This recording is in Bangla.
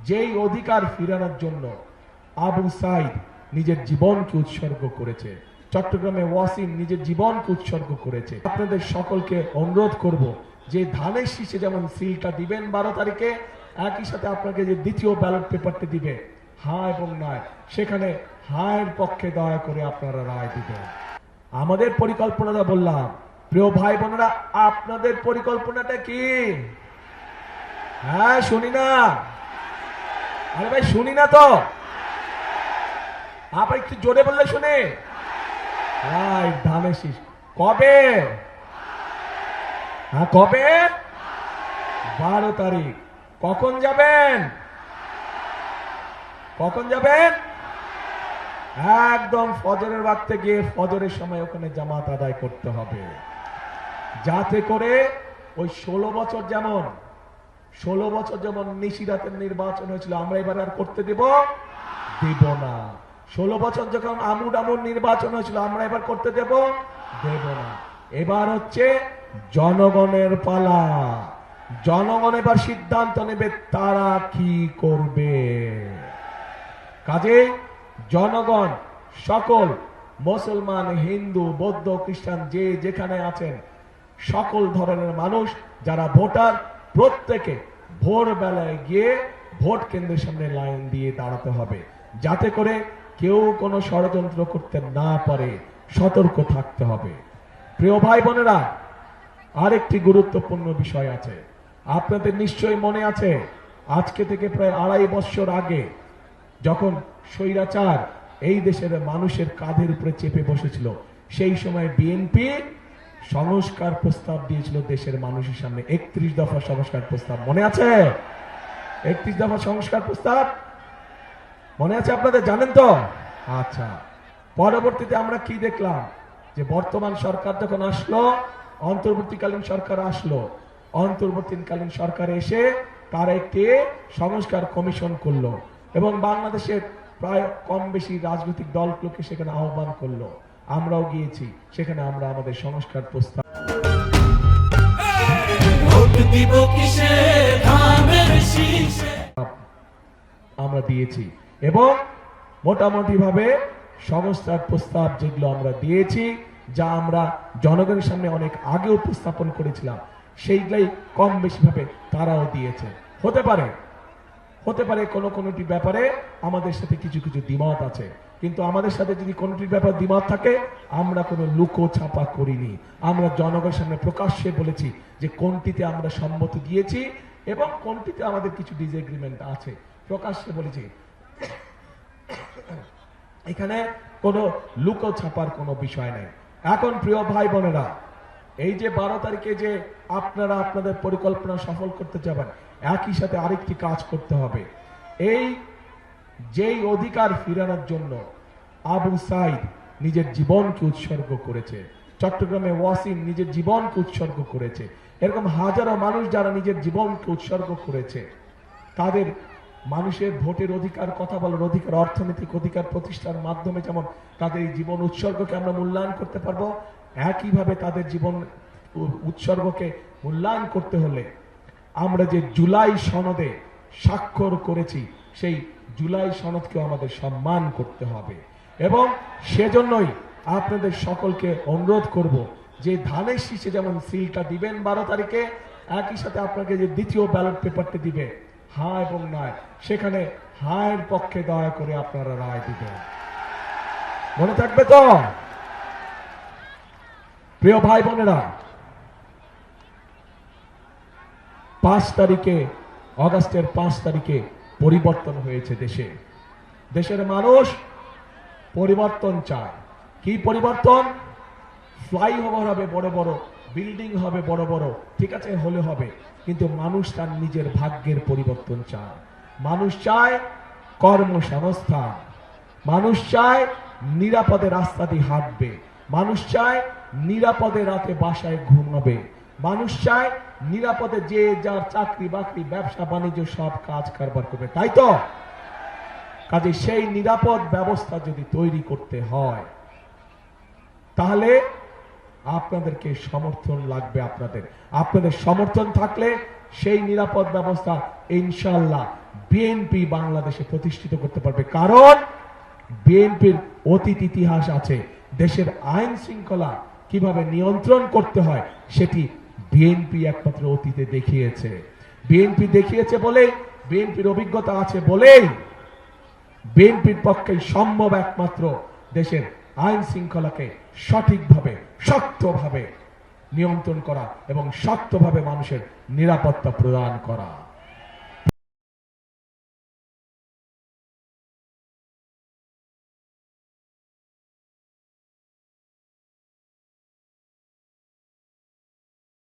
যেই অধিকার ফিরানোর জন্য আবু সাইদ নিজের জীবনকে উৎসর্গ করেছে, চট্টগ্রামে ওয়াসিম নিজের জীবনকে উৎসর্গ করেছে। আপনাদের সকলকে অনুরোধ করব যে ধানের শীষে যেমন সিলটা দিবেন 12 তারিখে, একই সাথে আপনাকে যে দ্বিতীয় ব্যালট পেপারটি দিবে হ্যাঁ এবং নয়, সেখানে হায়ের পক্ষে দয়া করে আপনারা রায় দিবেন। আমাদের পরিকল্পনাটা বললাম, প্রিয় ভাই বোনেরা, আপনাদের পরিকল্পনাটা কি? হ্যাঁ শুনি না, আরে ভাই শুনি না তো, আপনি একটু জোরে বললে শুনে। রাইট, ধানের শীষ কবে? হ্যাঁ কবে? 12 তারিখ। কখন যাবেন? কখন যাবেন? একদম ফজরের ওয়াক্তে গিয়ে ফজরের সময় ওখানে জামাত আদায় করতে হবে, যাতে করে ওই 16 বছর যেমন নিশিরাতের নির্বাচন হয়েছিল আমরা এবার আর করতে দেব না। 16 বছর যখন আমুর নির্বাচন হয়েছিল আমরা এবার করতে দেব না। এবার হচ্ছে জনগণের পালা। জনগণ এবার সিদ্ধান্ত নেবে তারা কি করবে। কাজেই জনগণ, সকল মুসলমান, হিন্দু, বৌদ্ধ, খ্রিস্টান, যে যেখানে আছেন, সকল ধরনের মানুষ যারা ভোটার, প্রত্যেকে ভোরবেলায় গিয়ে ভোট কেন্দ্রের সামনে লাইন দিয়ে দাঁড়াতে হবে, যাতে করে কেউ কোনো ষড়যন্ত্র করতে না পারে। সতর্ক থাকতে হবে। প্রিয় ভাই বোনেরা, আরেকটি গুরুত্বপূর্ণ বিষয় আছে। আপনাদের নিশ্চয়ই মনে আছে, আজকে থেকে প্রায় 2.5 বছর আগে যখন স্বৈরাচার এই দেশের মানুষের কাঁধের উপরে চেপে বসেছিল, সেই সময় বিএনপি সংস্কার প্রস্তাব দিয়েছিল দেশের মানুষের সামনে। 31 দফা সংস্কার প্রস্তাব মনে আছে? 31 দফা সংস্কার প্রস্তাব মনে আছে আপনাদের? জানেন তো? আচ্ছা, পরবর্তীতে আমরা কি দেখলাম, যে বর্তমান সরকার যখন আসলো, অন্তর্বর্তীকালীন সরকার আসলো, অন্তর্বর্তীকালীন সরকার এসে তারা একটি সংস্কার কমিশন করলো এবং বাংলাদেশের প্রায় কম বেশি রাজনৈতিক দলগুলোকে সেখানে আহ্বান করলো। আমরাও গিয়েছি সেখানে, আমরা আমাদের সংস্কার প্রস্তাব আমরা দিয়েছি এবং মোটামুটি ভাবে সংস্কার প্রস্তাব যেগুলো আমরা দিয়েছি, যা আমরা জনগণের সামনে অনেক আগে উপস্থাপন করেছিলাম, সেইগুলাই কম বেশি ভাবে তারাও দিয়েছে। হতে পারে কোনোটি ব্যাপারে আমাদের সাথে কিছু দ্বিমত আছে, কিন্তু আমাদের সাথে যদি কোনোটির ব্যাপারে দ্বিমত থাকে, আমরা কোনো লুকো ছাপা করিনি। আমরা জনগণের সামনে প্রকাশ্যে বলেছি যে কোনটিতে আমরা সম্মতি দিয়েছি এবং কোনটিতে আমাদের কিছু ডিসএগ্রিমেন্ট আছে, প্রকাশ্যে বলেছি। এখানে কোনো লুকো ছাপার কোনো বিষয় নেই। এখন প্রিয় ভাই বোনেরা, এই যে 12 তারিখে যে আপনারা আপনাদের পরিকল্পনা সফল করতে যাবেন, একই সাথে আরেকটি কাজ করতে হবে। এই যেই অধিকার ফিরানোর জন্য আবু সাইদ নিজের জীবনকে উৎসর্গ করেছে, চট্টগ্রামে ওয়াসিম নিজের জীবনকে উৎসর্গ করেছে, এরকম হাজারো মানুষ যারা নিজের জীবনকে উৎসর্গ করেছে, তাদের মানুষের ভোটের অধিকার, কথা বলার অধিকার, অর্থনৈতিক অধিকার প্রতিষ্ঠার মাধ্যমে যেমন তাদের এই জীবন উৎসর্গকে আমরা মূল্যায়ন করতে পারবো, একইভাবে তাদের জীবন উৎসর্গকে মূল্যায়ন করতে হলে আমরা যে জুলাই সনদে স্বাক্ষর করেছি, সেই জুলাই সনদকেও আমাদের সম্মান করতে হবে। এবং সেজন্যই আপনাদের সকলকে অনুরোধ করব যে ধানের শীষে যেমন সিলটা দিবেন 12 তারিখে, একই সাথে আপনাকে যে দ্বিতীয় ব্যালট পেপারটি দিবে হ্যাঁ এবং নয়, সেখানে হায়ের পক্ষে দয়া করে আপনারা রায় দিবেন। মনে থাকবে তো? প্রিয় ভাই বোনেরা, 5 তারিখে, অগাস্টের 5 তারিখে পরিবর্তন হয়েছে দেশের মানুষ পরিবর্তন চায়। কি পরিবর্তন? ফ্লাইওভার হবে বড় বড়, বিল্ডিং হবে বড় বড়, ঠিক আছে, হলে হবে, কিন্তু মানুষ তার নিজের ভাগ্যের পরিবর্তন চায়। মানুষ চায় কর্মসংস্থান, মানুষ চায় নিরাপদে রাস্তা দিয়ে হাঁটবে, মানুষ চায় নিরাপদে রাতে বাসায় ঘুমাবে, মানুষ চায় নিরাপদে যে যার চাকরি বাকরি, ব্যবসা বাণিজ্য সব কাজ কারবার করবে, তাই তো? কাজে সেই নিরাপদ ব্যবস্থা যদি তৈরি করতে হয়, তাহলে আপনাদেরকে সমর্থন লাগবে। আপনাদের সমর্থন থাকলে সেই নিরাপদ ব্যবস্থা ইনশাআল্লাহ বিএনপি বাংলাদেশে প্রতিষ্ঠিত করতে পারবে। কারণ বিএনপির অতীত ইতিহাস আছে, দেশের আইন শৃঙ্খলা কিভাবে নিয়ন্ত্রণ করতে হয় সেটি বিএনপি একমাত্র অতীতে দেখিয়েছে। বিএনপি দেখিয়েছে বলেই, বিএনপির অভিজ্ঞতা আছে বলেই বিএনপির পক্ষে সম্ভব একমাত্র দেশের আইন শৃঙ্খলাকে সঠিকভাবে শক্তভাবে নিয়ন্ত্রণ করা এবং শক্তভাবে মানুষের নিরাপত্তা প্রদান করা।